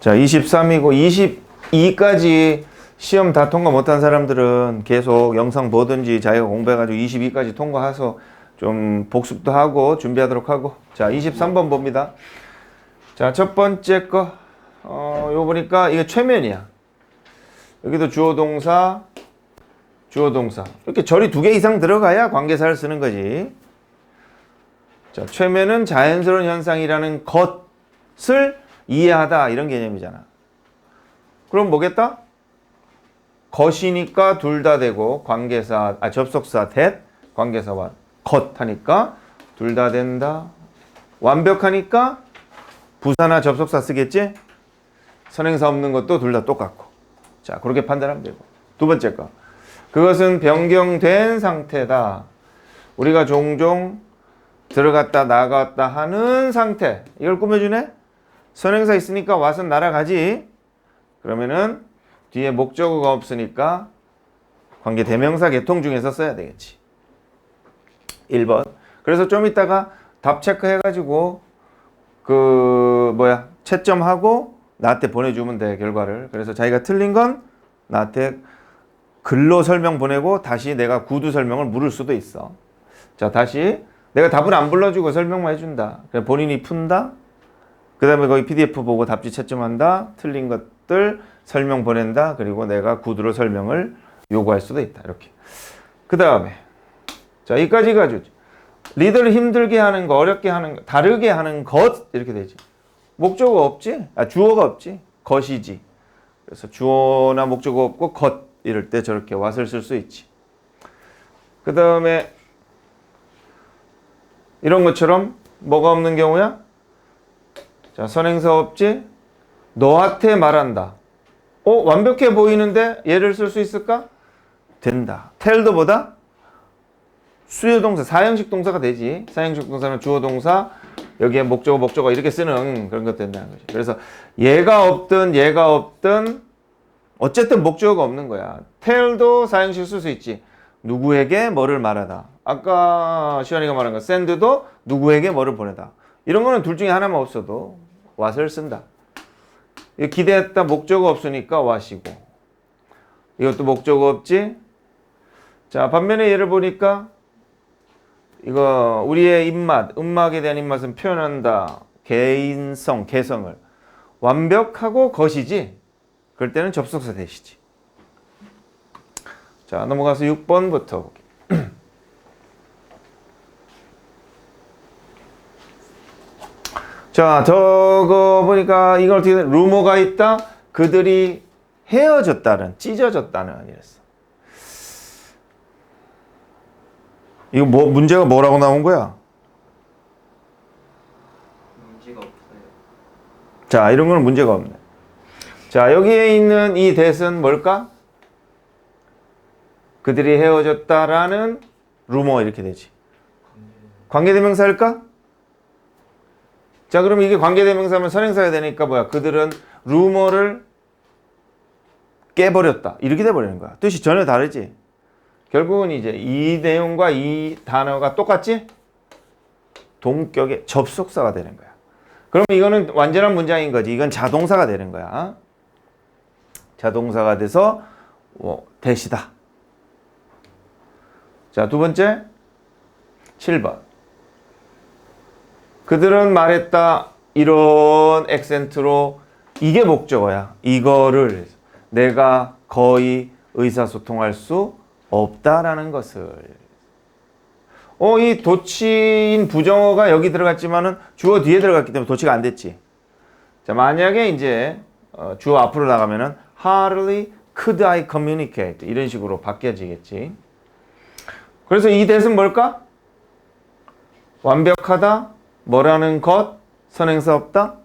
자, 23이고 22까지 시험 다 통과 못한 사람들은 계속 영상 보든지 자기가 공부해가지고 22까지 통과해서 좀 복습도 하고 준비하도록 하고. 자, 23번 봅니다. 자, 첫 번째 거, 요 보니까 이게 최면이야. 여기도 주어 동사, 주어 동사. 이렇게 절이 2개 이상 들어가야 관계사를 쓰는 거지. 자, 최면은 자연스러운 현상이라는 것을 이해하다 이런 개념이잖아. 그럼 뭐겠다? 것이니까 둘 다 되고 관계사, 접속사 that, 관계사와 것 하니까 둘 다 된다. 완벽하니까 부사나 접속사 쓰겠지? 선행사 없는 것도 둘 다 똑같고. 자, 그렇게 판단하면 되고. 두 번째 거. 그것은 변경된 상태다. 우리가 종종 들어갔다 나갔다 하는 상태. 이걸 꾸며주네? 선행사 있으니까 와서 날아가지. 그러면은 뒤에 목적어가 없으니까 관계 대명사 계통 중에서 써야 되겠지. 1번. 그래서 좀 이따가 답 체크해가지고 채점하고 나한테 보내주면 돼, 결과를. 그래서 자기가 틀린 건 나한테 글로 설명 보내고 다시 내가 구두 설명을 물을 수도 있어. 자, 다시 내가 답을 안 불러주고 설명만 해준다. 그냥 본인이 푼다. 그 다음에 거기 PDF 보고 답지 채점한다. 틀린 것들 설명 보낸다. 그리고 내가 구두로 설명을 요구할 수도 있다. 이렇게. 그 다음에 자, 여기까지 가지고 리더를 힘들게 하는 거, 어렵게 하는 거, 다르게 하는 것 이렇게 되지. 목적어 없지? 주어가 없지. 것이지. 그래서 주어나 목적어 없고 것 이럴 때 저렇게 what을 쓸 수 있지. 그 다음에 이런 것처럼 뭐가 없는 경우야? 자, 선행사 없지? 너한테 말한다. 완벽해 보이는데 얘를 쓸 수 있을까? 된다. tell도보다 수요동사, 사형식 동사가 되지. 사형식 동사는 주어 동사, 여기에 목적어 이렇게 쓰는 그런 것 된다는 거지. 그래서 얘가 없든 어쨌든 목적어가 없는 거야. tell도 사형식 쓸 수 있지. 누구에게 뭐를 말하다. 아까 시환이가 말한 거 send도 누구에게 뭐를 보내다. 이런 거는 둘 중에 하나만 없어도 what을 쓴다. 기대했다 목적어 없으니까 what이고. 이것도 목적어 없지. 자, 반면에 얘를 보니까 이거 우리의 입맛, 음악에 대한 입맛은 표현한다. 개인성, 개성을. 완벽하고 것이지. 그럴 때는 접속사 대시지. 자, 넘어가서 6번부터 볼게요. 자, 저거 보니까 이걸 어떻게 돼? 루머가 있다. 그들이 헤어졌다는, 찢어졌다는 이랬어. 이거 문제가 뭐라고 나온 거야? 문제가 없어요. 자, 이런 거는 문제가 없네. 자, 여기에 있는 이 that은 뭘까? 그들이 헤어졌다라는 루머 이렇게 되지. 관계대명사일까? 자, 그럼 이게 관계대명사면 선행사가 되니까 뭐야? 그들은 루머를 깨버렸다. 이렇게 돼버리는 거야. 뜻이 전혀 다르지? 결국은 이제 이 내용과 이 단어가 똑같지? 동격의 접속사가 되는 거야. 그럼 이거는 완전한 문장인 거지. 이건 자동사가 되는 거야. 자동사가 돼서 대시다. 자, 두 번째 7번. 그들은 말했다. 이런 액센트로 이게 목적어야. 이거를 내가 거의 의사소통할 수 없다라는 것을. 이 도치인 부정어가 여기 들어갔지만은 주어 뒤에 들어갔기 때문에 도치가 안 됐지. 자, 만약에 이제 주어 앞으로 나가면은 hardly could I communicate 이런 식으로 바뀌어지겠지. 그래서 이 that은 뭘까? 완벽하다. 뭐라는 것? 선행사 없다.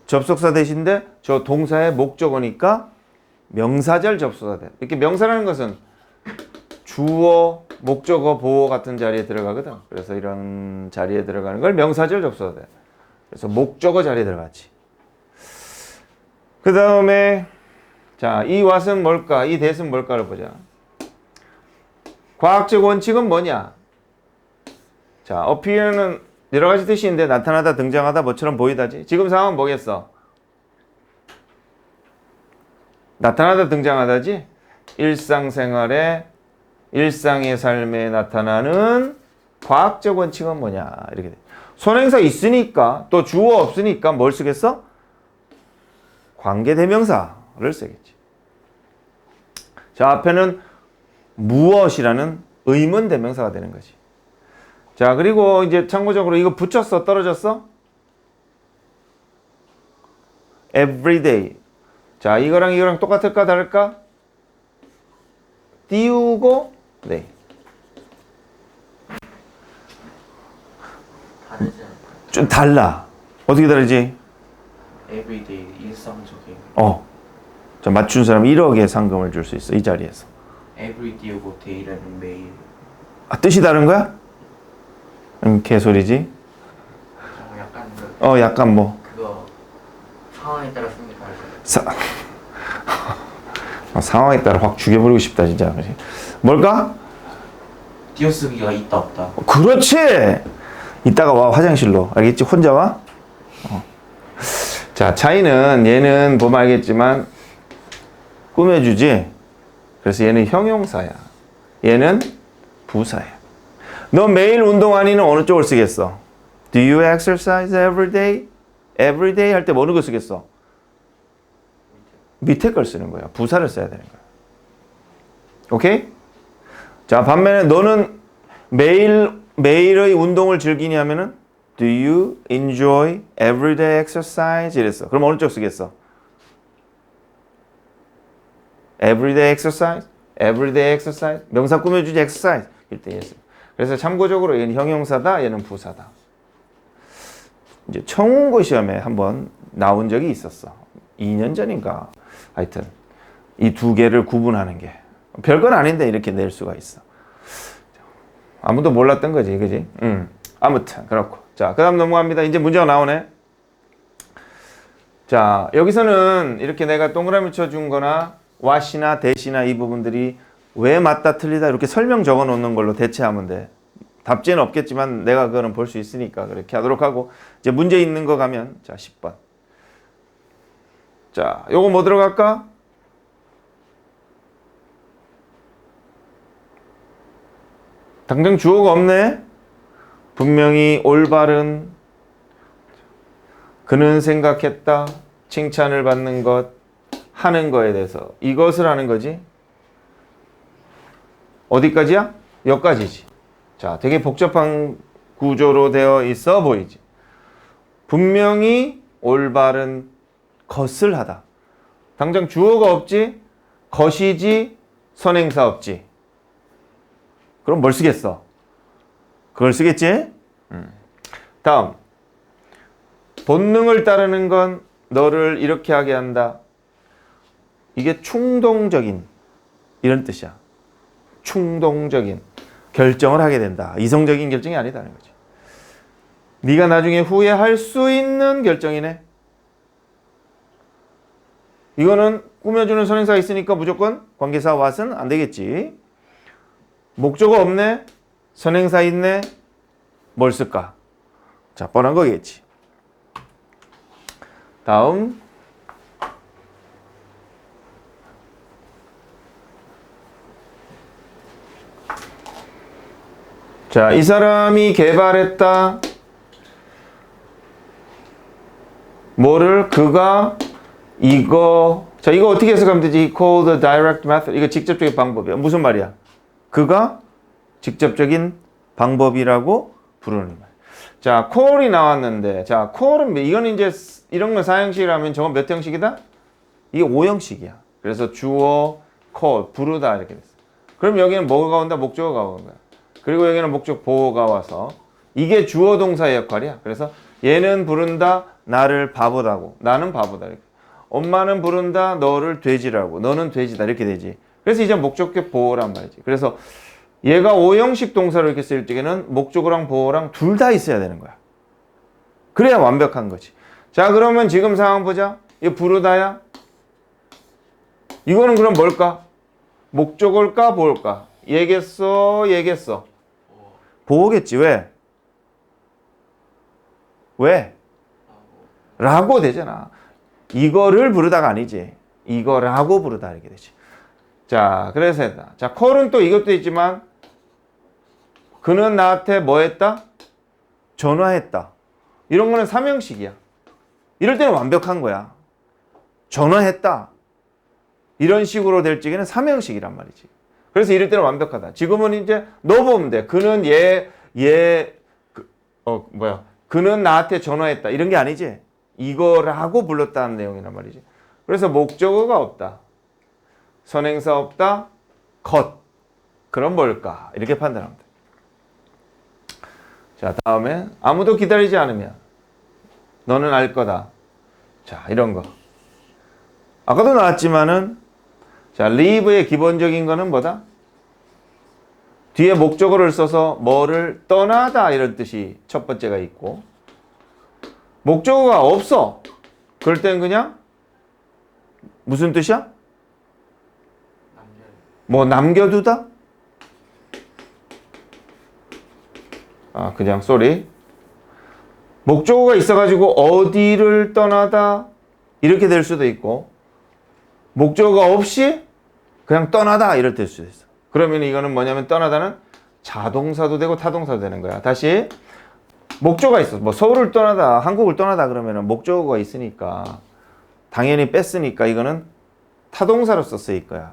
접속사 대신데 저 동사의 목적어니까 명사절 접속사 돼. 이렇게 명사라는 것은 주어, 목적어, 보어 같은 자리에 들어가거든. 그래서 이런 자리에 들어가는 걸 명사절 접속사 돼. 그래서 목적어 자리에 들어갔지. 그 다음에 자, 이 what은 뭘까? 이 that은 뭘까를 보자. 과학적 원칙은 뭐냐? 자, appear는 여러 가지 뜻이 있는데 나타나다, 등장하다, 뭐처럼 보이다지. 지금 상황은 뭐겠어? 나타나다 등장하다지. 일상생활에 일상의 삶에 나타나는 과학적 원칙은 뭐냐 이렇게 돼. 손행사 있으니까 또 주어 없으니까 뭘 쓰겠어? 관계대명사를 쓰겠지. 자, 앞에는 무엇이라는 의문대명사가 되는 거지. 자, 그리고 이제 참고적으로 이거 붙였어? 떨어졌어? everyday. 자, 이거랑 똑같을까 다를까? 띄우고 네. 다르지 않을까? 좀 달라. 어떻게 다르지? everyday 일상적인 자, 맞춘 사람 1억의 상금을 줄 수 있어. 이 자리에서. everyday고 day라는 매일. 아, 뜻이 다른 거야? 개소리지. 약간 그 약간 뭐. 그거 상황에 따라 쓰는 게 다르죠. 상황에 따라 확 죽여버리고 싶다 진짜. 뭘까? 띄어쓰기가 있다 없다. 그렇지. 이따가 와 화장실로. 알겠지? 혼자 와. 자, 차이는 얘는 보면 알겠지만 꾸며주지. 그래서 얘는 형용사야. 얘는 부사야. 너 매일 운동하니는 어느 쪽을 쓰겠어? Do you exercise every day? Every day 할 때 어느 거 쓰겠어? 밑에 걸 쓰는 거야. 부사를 써야 되는 거야. 오케이? 자, 반면에 너는 매일의 운동을 즐기니 하면은 Do you enjoy everyday exercise? 이랬어. 그럼 어느 쪽 쓰겠어? Everyday exercise? Everyday exercise? 명사 꾸며주지 exercise. 이때 yes. 그래서 참고적으로 얘는 형용사다, 얘는 부사다. 이제 청운고 시험에 한번 나온 적이 있었어. 2년 전인가. 하여튼 이 두 개를 구분하는 게 별건 아닌데 이렇게 낼 수가 있어. 아무도 몰랐던 거지, 그지? 아무튼 그렇고. 자, 그다음 넘어갑니다. 이제 문제가 나오네. 자, 여기서는 이렇게 내가 동그라미 쳐준 거나 what이나 that이나 이 부분들이 왜 맞다 틀리다 이렇게 설명 적어 놓는 걸로 대체하면 돼. 답지는 없겠지만 내가 그거는 볼 수 있으니까 그렇게 하도록 하고, 이제 문제 있는 거 가면 자 10번. 자, 요거 뭐 들어갈까? 당장 주어가 없네. 분명히 올바른, 그는 생각했다, 칭찬을 받는 것, 하는 거에 대해서 이것을 하는 거지. 어디까지야? 여기까지지. 자, 되게 복잡한 구조로 되어 있어 보이지. 분명히 올바른 것을 하다. 당장 주어가 없지, 것이지, 선행사 없지. 그럼 뭘 쓰겠어? 그걸 쓰겠지? 다음. 본능을 따르는 건 너를 이렇게 하게 한다. 이게 충동적인 이런 뜻이야. 충동적인 결정을 하게 된다. 이성적인 결정이 아니다는 거지. 네가 나중에 후회할 수 있는 결정이네. 이거는 꾸며주는 선행사가 있으니까 무조건 관계사 what은 안 되겠지. 목적어 없네. 선행사 있네. 뭘 쓸까? 자, 뻔한 거겠지. 다음. 자, 이 사람이 개발했다. 뭐를? 그가 이거. 자, 이거 어떻게 해석하면 되지? He called the direct method. 이거 직접적인 방법이야. 무슨 말이야? 그가 직접적인 방법이라고 부르는 거야. 자, call이 나왔는데, 자, call은 이거는 이제 이런 거 4형식이라면 저건 몇 형식이다? 이게 5형식이야. 그래서 주어, call, 부르다 이렇게 됐어. 그럼 여기는 뭐가 온다? 목적어가 오는 거야. 그리고 여기는 목적 보호가 와서 이게 주어 동사의 역할이야. 그래서 얘는 부른다, 나를 바보다고. 나는 바보다. 이렇게. 엄마는 부른다, 너를 돼지라고. 너는 돼지다. 이렇게 되지. 그래서 이제 목적격 보호란 말이지. 그래서 얘가 5형식 동사를 이렇게 쓸 적에는 목적어랑 보호랑 둘 다 있어야 되는 거야. 그래야 완벽한 거지. 자, 그러면 지금 상황 보자. 이거 부르다야. 이거는 그럼 뭘까? 목적어일까? 보호일까? 얘겠어? 보호겠지. 왜? 왜? 라고 되잖아. 이거를 부르다가 아니지. 이거라고 부르다 이렇게 되지. 자, 그래서 했다. 자, 콜은 또 이것도 있지만 그는 나한테 뭐 했다? 전화했다. 이런 거는 삼형식이야. 이럴 때는 완벽한 거야. 전화했다. 이런 식으로 될 적에는 삼형식이란 말이지. 그래서 이럴 때는 완벽하다. 지금은 이제 너 보면 돼. 그는 그는 나한테 전화했다. 이런 게 아니지. 이거라고 불렀다는 내용이란 말이지. 그래서 목적어가 없다. 선행사 없다. 컷. 그럼 뭘까? 이렇게 판단하면 돼. 자, 다음에 아무도 기다리지 않으면 너는 알 거다. 자, 이런 거. 아까도 나왔지만은 자, leave의 기본적인 거는 뭐다? 뒤에 목적어를 써서 뭐를 떠나다 이런 뜻이 첫 번째가 있고 목적어가 없어. 그럴 땐 그냥 무슨 뜻이야? 뭐 남겨두다? 아, 그냥 쏘리. 목적어가 있어가지고 어디를 떠나다 이렇게 될 수도 있고 목적어가 없이 그냥 떠나다 이럴 때 수도 있어. 그러면 이거는 뭐냐면 떠나다는 자동사도 되고 타동사도 되는 거야. 다시 목적어가 있어. 뭐 서울을 떠나다, 한국을 떠나다 그러면은 목적어가 있으니까 당연히 뺐으니까 이거는 타동사로서 쓰일 거야.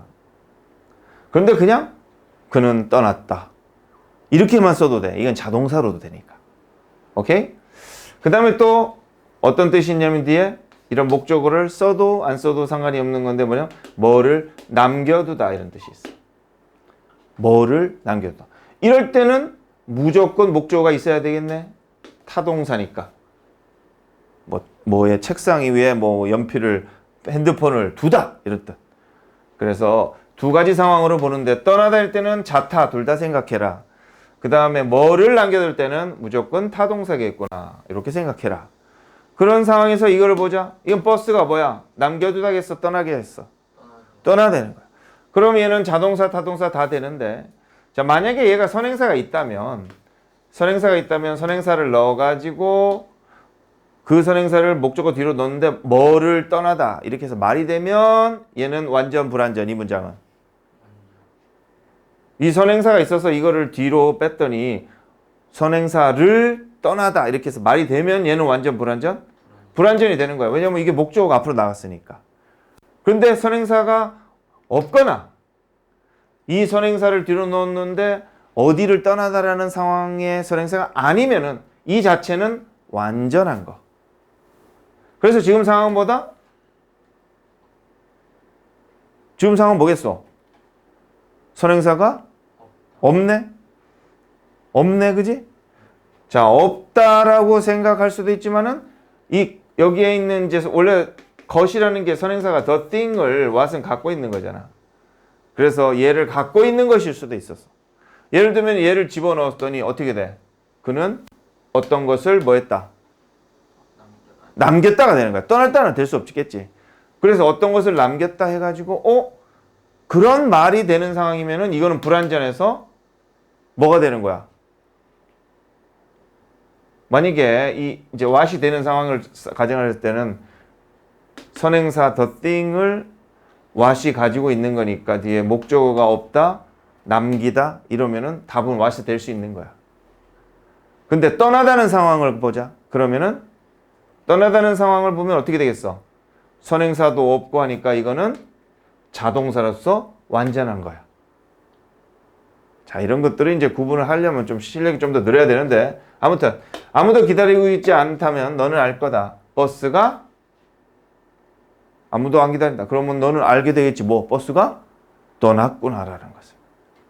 그런데 그냥 그는 떠났다. 이렇게만 써도 돼. 이건 자동사로도 되니까. 오케이? 그 다음에 또 어떤 뜻이 있냐면 뒤에 이런 목적어를 써도 안 써도 상관이 없는 건데 뭐냐? 뭐를 남겨두다 이런 뜻이 있어. 뭐를 남겨두다. 이럴 때는 무조건 목적어가 있어야 되겠네. 타동사니까. 뭐의 책상 위에 뭐 연필을 핸드폰을 두다 이런 뜻. 그래서 두 가지 상황으로 보는데 떠나다 할 때는 자타 둘 다 생각해라. 그 다음에 뭐를 남겨둘 때는 무조건 타동사겠구나. 이렇게 생각해라. 그런 상황에서 이걸 보자. 이건 버스가 뭐야? 남겨두다겠어? 떠나게 했어? 떠나야 되는 거야. 그럼 얘는 자동사, 타동사 다 되는데 자, 만약에 얘가 선행사가 있다면 선행사를 넣어가지고 그 선행사를 목적어 뒤로 넣는데 뭐를 떠나다 이렇게 해서 말이 되면 얘는 완전 불완전. 이 문장은 이 선행사가 있어서 이거를 뒤로 뺐더니 선행사를 떠나다 이렇게 해서 말이 되면 얘는 완전 불완전? 불완전이 되는 거야. 왜냐면 이게 목적어가 앞으로 나갔으니까. 그런데 선행사가 없거나 이 선행사를 뒤로 넣었는데 어디를 떠나다라는 상황의 선행사가 아니면은 이 자체는 완전한 거. 그래서 지금 상황은 뭐겠어? 선행사가 없네? 없네, 그지? 자, 없다라고 생각할 수도 있지만은 여기에 있는 이제 원래 것이라는 게 선행사가 the thing을 what은 갖고 있는 거잖아. 그래서 얘를 갖고 있는 것일 수도 있었어. 예를 들면 얘를 집어넣었더니 어떻게 돼? 그는 어떤 것을 뭐 했다? 남겼다가 되는 거야. 떠났다는 될 수 없겠지. 그래서 어떤 것을 남겼다 해가지고 그런 말이 되는 상황이면은 이거는 불완전해서 뭐가 되는 거야? 만약에 이제 what이 되는 상황을 가정할 때는 선행사 the thing을 what이 가지고 있는 거니까 뒤에 목적어가 없다, 남기다 이러면은 답은 what이 될 수 있는 거야. 근데 떠나다는 상황을 보자. 그러면은 떠나다는 상황을 보면 어떻게 되겠어? 선행사도 없고 하니까 이거는 자동사로서 완전한 거야. 자, 이런 것들을 이제 구분을 하려면 좀 실력이 좀 더 늘어야 되는데 아무튼 아무도 기다리고 있지 않다면 너는 알 거다. 버스가 아무도 안 기다린다. 그러면 너는 알게 되겠지. 뭐 버스가 떠났구나라는 것을.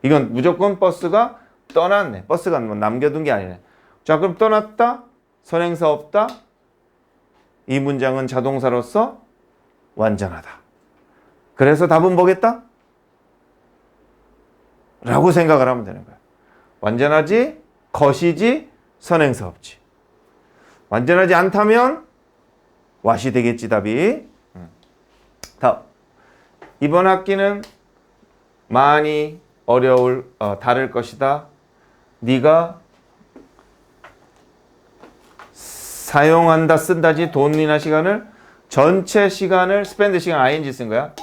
이건 무조건 버스가 떠났네. 버스가 뭐 남겨둔 게 아니네. 자, 그럼 떠났다. 선행사 없다. 이 문장은 자동사로서 완전하다. 그래서 답은 뭐겠다? 라고 생각을 하면 되는 거야. 완전하지, 것이지, 선행사 없지. 완전하지 않다면 what이 되겠지, 답이. 다음. 이번 학기는 많이 다를 것이다. 네가 사용한다, 쓴다지 돈이나 시간을 전체 시간을 spend 시간 ing 쓴 거야.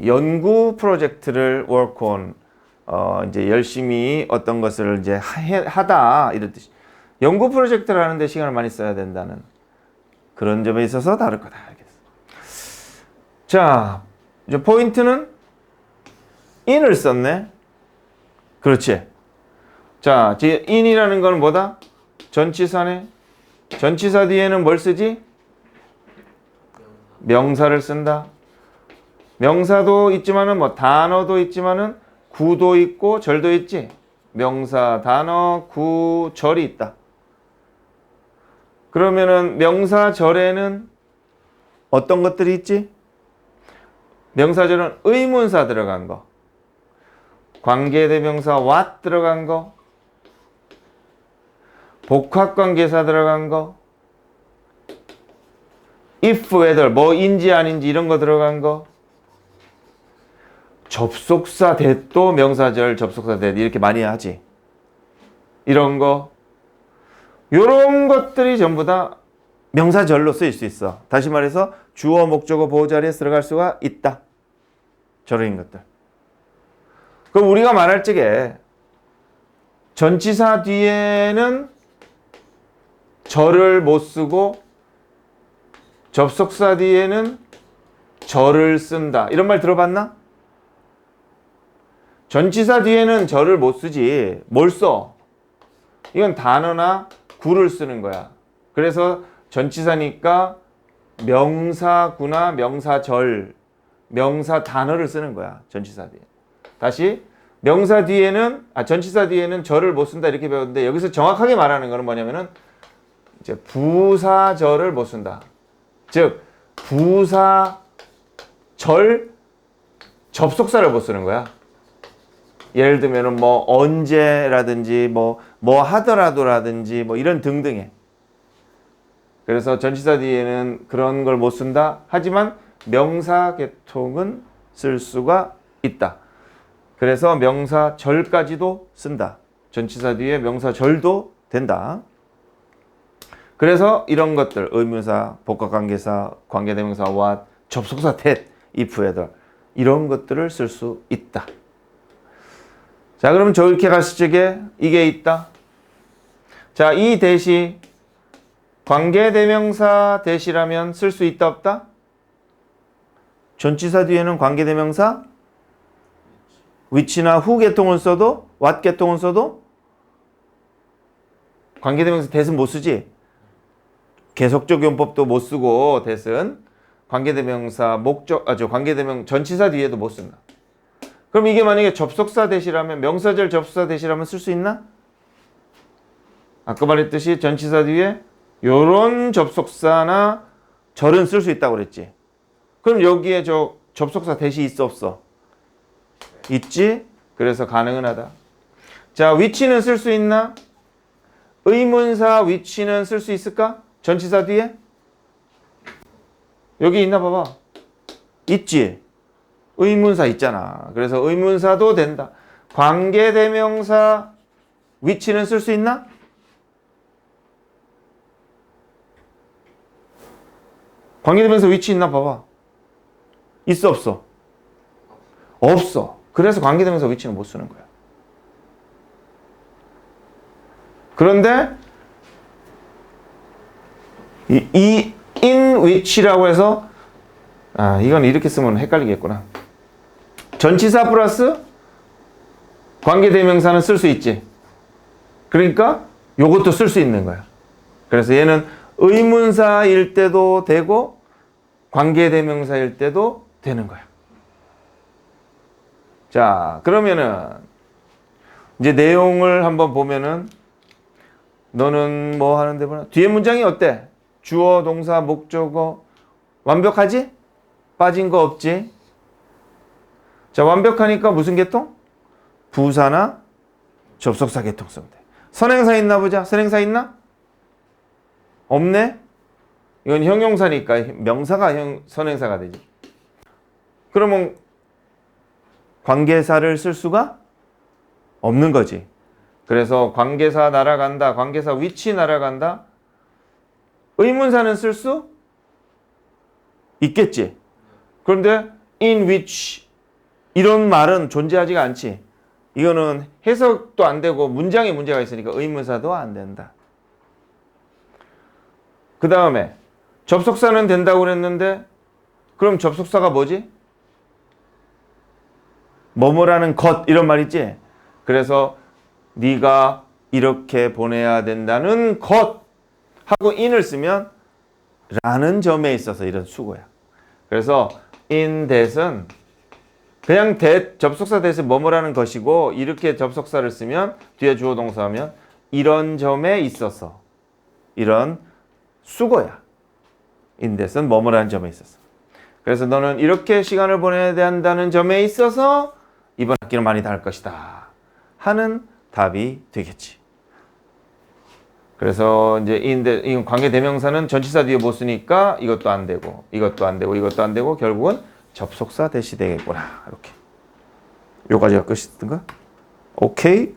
연구 프로젝트를 work on 이제 열심히 어떤 것을 이제 하다 이런 뜻이. 연구 프로젝트를 하는데 시간을 많이 써야 된다는 그런 점에 있어서 다를 거다. 알겠어. 자, 이제 포인트는 in을 썼네. 그렇지. 자, in이라는 건 뭐다? 전치사네. 전치사 뒤에는 뭘 쓰지? 명사를 쓴다. 명사도 있지만은 뭐 단어도 있지만은 구도 있고 절도 있지. 명사, 단어, 구, 절이 있다. 그러면은 명사 절에는 어떤 것들이 있지? 명사절은 의문사 들어간 거, 관계대명사 what 들어간 거, 복합관계사 들어간 거, if, whether, 뭐인지 아닌지 이런 거 들어간 거, 접속사 that도 명사절, 접속사 that 이렇게 많이 하지. 이런 거, 요런 것들이 전부 다 명사절로 쓰일 수 있어. 다시 말해서 주어, 목적어, 보호 자리에 들어갈 수가 있다. 저런 것들. 그럼 우리가 말할 적에 전치사 뒤에는 절을 못 쓰고 접속사 뒤에는 절을 쓴다. 이런 말 들어봤나? 전치사 뒤에는 절을 못 쓰지. 뭘 써? 이건 단어나 구를 쓰는 거야. 그래서 전치사니까 명사구나 명사절, 명사 단어를 쓰는 거야. 전치사 뒤에. 다시 명사 뒤에는 전치사 뒤에는 절을 못 쓴다 이렇게 배웠는데 여기서 정확하게 말하는 거는 뭐냐면은 이제 부사절을 못 쓴다. 즉 부사절 접속사를 못 쓰는 거야. 예를 들면은 뭐 언제라든지 뭐 하더라도라든지 뭐 이런 등등의. 그래서 전치사 뒤에는 그런 걸 못 쓴다. 하지만 명사 계통은 쓸 수가 있다. 그래서 명사절까지도 쓴다. 전치사 뒤에 명사절도 된다. 그래서 이런 것들 의문사, 복합관계사, 관계대명사 what, 접속사 that, if, whether 이런 것들을 쓸 수 있다. 자, 그럼 저렇게 갔을 적에 이게 있다. 자, 이 대시 관계대명사 대시라면 쓸 수 있다 없다? 전치사 뒤에는 관계대명사 which나 who 계통을 써도 what 계통을 써도 관계대명사 that은 못 쓰지. 계속적 용법도 못 쓰고 that은 관계대명사 관계대명 전치사 뒤에도 못 쓴다. 그럼 이게 만약에 접속사 대시라면 명사절 접속사 대시라면 쓸 수 있나? 아까 말했듯이 전치사 뒤에 요런 접속사나 절은 쓸 수 있다고 그랬지. 그럼 여기에 저 접속사 대시 있어 없어? 있지? 그래서 가능은 하다. 자, 위치는 쓸 수 있나? 의문사 위치는 쓸 수 있을까? 전치사 뒤에? 여기 있나 봐봐. 있지? 의문사 있잖아. 그래서 의문사도 된다. 관계대명사 위치는 쓸 수 있나? 관계대명사 위치 있나 봐봐. 있어 없어? 없어. 그래서 관계대명사 위치는 못 쓰는 거야. 그런데 이 in which라고 해서 이건 이렇게 쓰면 헷갈리겠구나. 전치사 플러스 관계대명사는 쓸 수 있지. 그러니까 요것도 쓸 수 있는 거야. 그래서 얘는 의문사일 때도 되고 관계대명사일 때도 되는 거야. 자, 그러면은 이제 내용을 한번 보면은 너는 뭐 하는데 보나? 뒤에 문장이 어때? 주어, 동사, 목적어 완벽하지? 빠진 거 없지? 자, 완벽하니까 무슨 계통? 부사나 접속사 계통 쓰면 돼. 선행사 있나 보자. 선행사 있나? 없네? 이건 형용사니까 명사가 선행사가 되지. 그러면 관계사를 쓸 수가 없는 거지. 그래서 관계사 날아간다, 관계사 위치 날아간다. 의문사는 쓸 수 있겠지. 그런데 in which 이런 말은 존재하지가 않지. 이거는 해석도 안 되고 문장에 문제가 있으니까 의문사도 안 된다. 그 다음에 접속사는 된다고 그랬는데 그럼 접속사가 뭐지? 뭐뭐라는 것 이런 말 있지? 그래서 네가 이렇게 보내야 된다는 것 하고 in을 쓰면 라는 점에 있어서 이런 수고야. 그래서 in that은 그냥 that 접속사 that은 뭐뭐라는 것이고 이렇게 접속사를 쓰면 뒤에 주어 동사하면 이런 점에 있어서 이런 수고야. in that은 뭐뭐라는 점에 있어서. 그래서 너는 이렇게 시간을 보내야 한다는 점에 있어서 이번 학기는 많이 다를 것이다 하는 답이 되겠지. 그래서 이제 이 관계 대명사는 전치사 뒤에 못 쓰니까 이것도 안 되고 이것도 안 되고 이것도 안 되고 결국은 접속사 대시 되겠구나. 이렇게. 요까지가 끝이던가? 오케이.